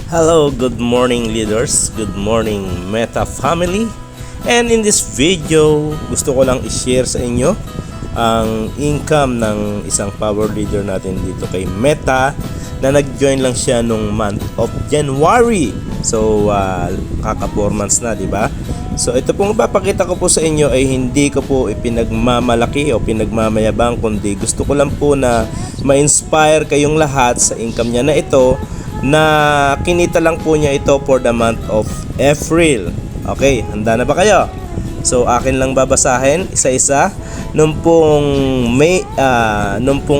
Hello, good morning leaders, good morning Meta family. And in this video, gusto ko lang i-share sa inyo ang income ng isang power leader natin dito kay Meta na nag-join lang siya nung month of January. So, kaka 4 months na, di ba? So, ito pong ipapakita ko po sa inyo ay hindi ko po ipinagmamalaki o pinagmamayabang, kundi gusto ko lang po na ma-inspire kayong lahat sa income niya na ito, na kinita lang po niya ito for the month of April. Okay, handa na ba kayo? So akin lang babasahin isa-isa. Nung pong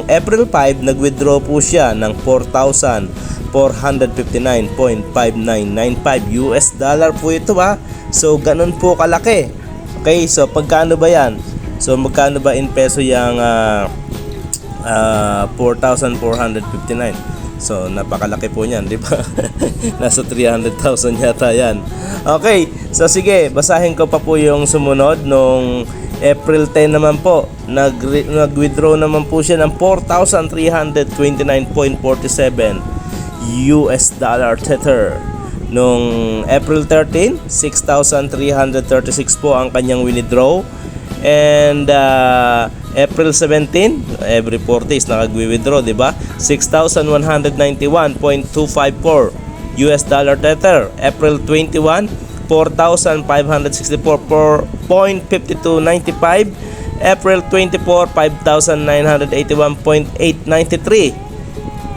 April 5, nag-withdraw po siya ng 4,459.5995 US dollar po ito ha. So ganun po kalaki. Okay, so pagkano ba yan? So magkano ba in peso yung 4,459? So napakalaki po niyan, di ba? Nasa 300,000 yata yan. Okay, so sige, basahin ko pa po yung sumunod. Nung April 10 naman po, nag-withdraw naman po siya ng 4,329.47 US dollar tether. Nung April 13, 6,336 po ang kanyang withdraw. And April 17, every 4 days nakag-withdraw, di ba? 6,191.254 US dollar tether. April 21, 4,564.5295. April 24, 5,981.893.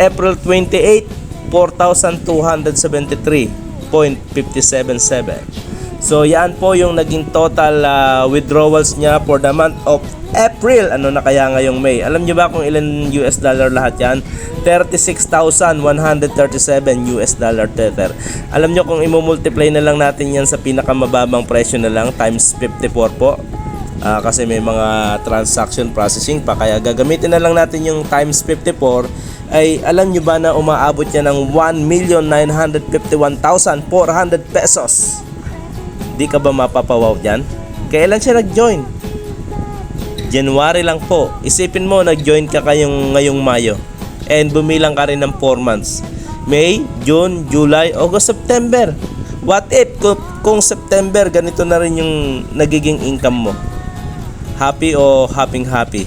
April 28, 4,273.577. So yan po yung naging total withdrawals niya for the month of April. Ano na kaya ngayong May? Alam niyo ba kung ilan US dollar lahat yan? 36,137 US dollar tether. Alam niyo kung i-multiply na lang natin yan sa pinakamababang presyo na lang times 54 po. Kasi may mga transaction processing pa, kaya gagamitin na lang natin yung times 54. Ay alam niyo ba na umaabot niya ng 1,951,400 pesos? Di ka ba mapapawaw dyan? Kailan siya nag-join? January lang po. Isipin mo, nag-join ka ngayong Mayo. And bumilang ka rin ng 4 months. May, June, July, August, September. What if kung September, ganito na rin yung nagiging income mo? Happy o happy?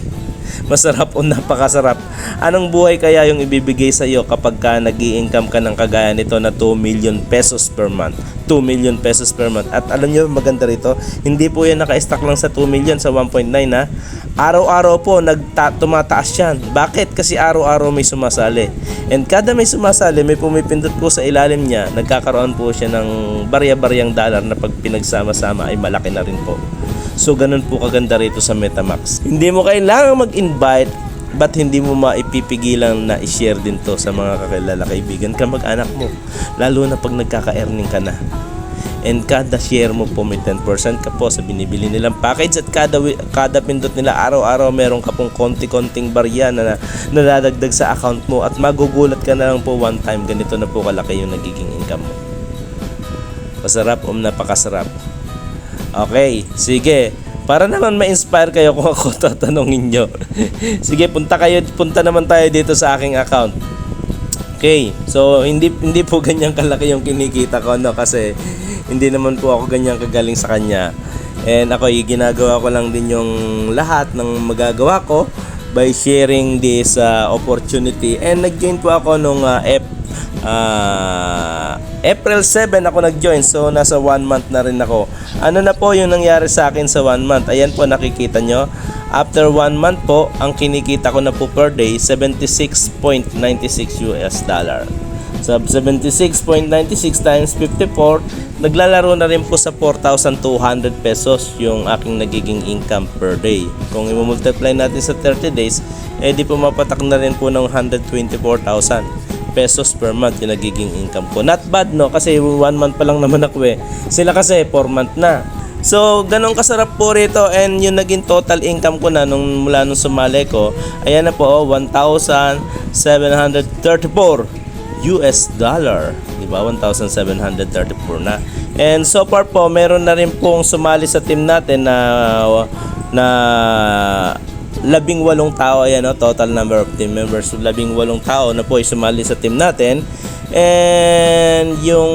Masarap o napakasarap? Anong buhay kaya yung ibibigay sa iyo kapag ka nag-i-income ka ng kagaya nito na 2 million pesos per month? 2 million pesos per month. At alam nyo, maganda rito, hindi po yan naka-stack lang sa 2 million, sa 1.9 ha. Araw-araw po tumataas yan. Bakit? Kasi araw-araw may sumasali. And kada may sumasali, may pumipindot po sa ilalim niya, nagkakaroon po siya ng barya-baryang dollar na pag pinagsama-sama ay malaki na rin po. So ganun po kaganda rito sa MetaMax. Hindi mo kailangan mag-invite, ba't hindi mo maipipigilan na i-share din to sa mga kakilala, kaibigan, kamag-anak mo, lalo na pag nagkaka-earning ka na. And kada share mo po may 10% ka po sa binibili nilang package, at kada pindot nila araw-araw meron ka pong konti-konting barya na nadadagdag sa account mo, at magugulat ka na lang po one time, ganito na po kalaki yung nagiging income mo. Masarap o napakasarap? Okay, sige. Para naman ma-inspire kayo kung ako tatanungin nyo. Sige, punta naman tayo dito sa aking account. Okay, so hindi po ganyan kalaki yung kinikita ko, no, kasi hindi naman po ako ganyan kagaling sa kanya. And ako, ginagawa ko lang din yung lahat ng magagawa ko by sharing this opportunity. And nag-join po ako nung April 7 ako nag-join. So nasa 1 month na rin ako. Ano na po yung nangyari sa akin sa 1 month? Ayan po, nakikita nyo. After 1 month po, ang kinikita ko na po per day 76.96 US dollar. So 76.96 times 54, naglalaro na rin po sa 4,200 pesos yung aking nagiging income per day. Kung i-multiply natin sa 30 days, di po mapatak na rin po ng 124,000 pesos per month yung nagiging income ko. Not bad, no? Kasi 1 month pa lang naman ako eh. Sila kasi 4 month na. So, ganun kasarap po rito. And yung naging total income ko na mula nung sumali ko, ayan na po, 1,734 US dollar. Diba? 1,734 na. And so far po, meron na rin pong sumali sa team natin na 18 tao, ayan, total number of team members, 18 tao na po ay sumali sa team natin. And And yung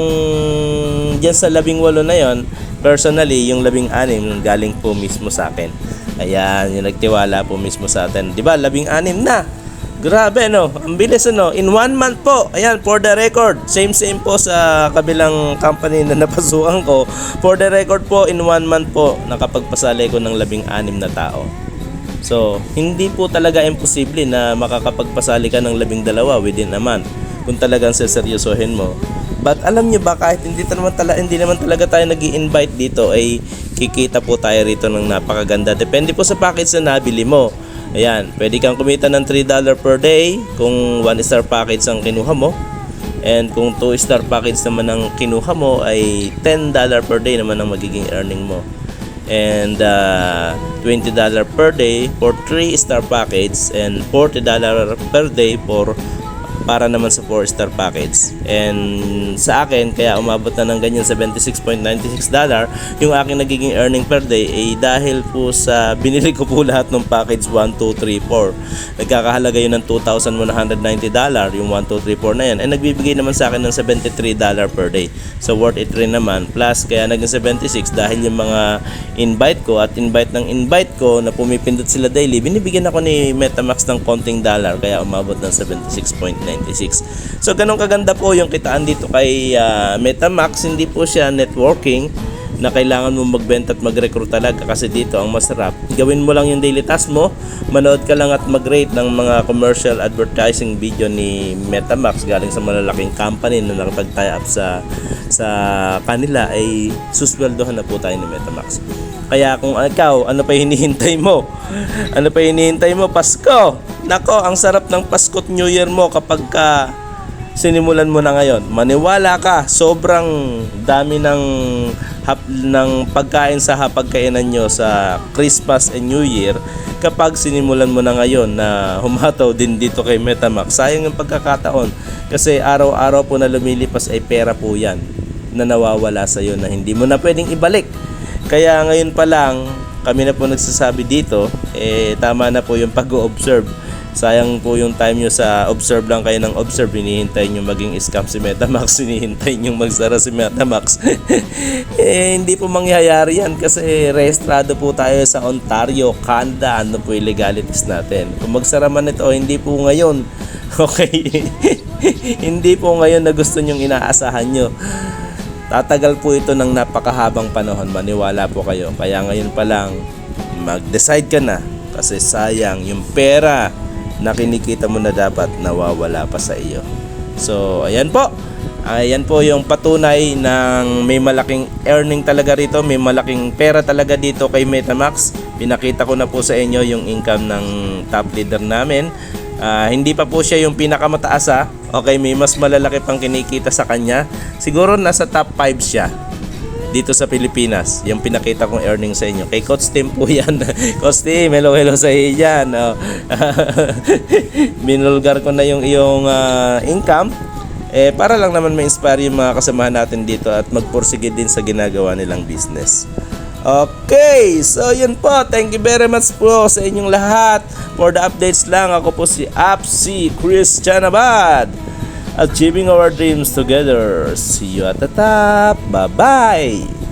dyan sa 18 na yon, personally, yung 16 galing po mismo sa akin. Ayan, yung nagtiwala po mismo sa atin. Diba, 16 na. Grabe, no? Ang bilis, no? In 1 month po. Ayan, for the record. Same po sa kabilang company na napasukan ko. For the record po, in 1 month po, nakapagpasali ko ng 16 na tao. So, hindi po talaga imposible na makakapagpasali ka ng 12 within a month kung talagang seseryosohin mo. But alam nyo ba, kahit hindi naman talaga tayo nag-i-invite dito, ay kikita po tayo rito ng napakaganda. Depende po sa package na nabili mo. Ayan, pwede kang kumita ng $3 per day kung 1-star package ang kinuha mo. And kung 2-star package naman ang kinuha mo, ay $10 per day naman ang magiging earning mo. And $20 per day for 3-star package and $40 per day para naman sa 4-star package. And sa akin, kaya umabot na ng ganyan $76.96 yung aking nagiging earning per day ay dahil po sa binili ko po lahat ng package 1, 2, 3, 4. Nagkakahalaga yun ng $2,190 yung 1, 2, 3, 4 na yan. And nagbibigay naman sa akin ng $73 per day. So worth it rin naman. Plus kaya naging 76 dahil yung mga invite ko at invite ko na pumipindot sila daily, binibigyan ako ni Metamax ng konting dollar kaya umabot ng 76.96. So ganun kaganda po yung kitaan dito kay Metamax. Hindi po siya networking na kailangan mo magbenta at mag-recruit talaga, kasi dito ang masarap, gawin mo lang yung daily task mo, manood ka lang at mag-rate ng mga commercial advertising video ni Metamax galing sa malalaking company na nakapag-tie up sa kanila, ay susweldohan na po tayo ni Metamax. Kaya kung ikaw, ano pa hinihintay mo? Ano pa hinihintay mo? Pasko! Nako, ang sarap ng Pasko at New Year mo kapag sinimulan mo na ngayon. Maniwala ka, sobrang dami ng pagkain sa hapagkainan nyo sa Christmas and New Year kapag sinimulan mo na ngayon na humataw din dito kay Metamax. Sayang yung pagkakataon kasi araw-araw po na lumilipas ay pera po yan na nawawala sa iyo na hindi mo na pwedeng ibalik. Kaya ngayon pa lang kami na po nagsasabi dito, tama na po yung pag-o-observe. Sayang po yung time nyo sa observe lang kayo ng observe. Hinihintay nyo maging scam si Metamax, hinihintay nyo magsara si Metamax. Hindi po mangyayari yan kasi rehistrado po tayo sa Ontario, Canada. Ano po yung legalities natin. Kung magsara man ito, hindi po ngayon. Okay? Hindi po ngayon na gusto nyong inaasahan nyo. Tatagal po ito ng napakahabang panahon. Maniwala po kayo. Kaya ngayon pa lang, mag-decide ka na. Kasi sayang yung pera na kinikita mo na dapat nawawala pa sa iyo. So, ayan po. Ayan po yung patunay ng may malaking earning talaga rito. May malaking pera talaga dito kay Metamax. Pinakita ko na po sa inyo yung income ng top leader namin. Hindi pa po siya yung pinakamataas. Okay, may mas malalaki pang kinikita sa kanya. Siguro nasa top 5 siya dito sa Pilipinas, yung pinakita kong earning sa inyo. Kay Coach Tim po yan. Coach Tim, hello sa iyo dyan. Binulgar ko na yung iyong income. Para lang naman ma-inspire yung mga kasamahan natin dito at magpursige din sa ginagawa nilang business. Okay, so yun po. Thank you very much po sa inyong lahat. For the updates lang, ako po si Apsi Christian Abad. Achieving our dreams together. See you at the top. Bye-bye.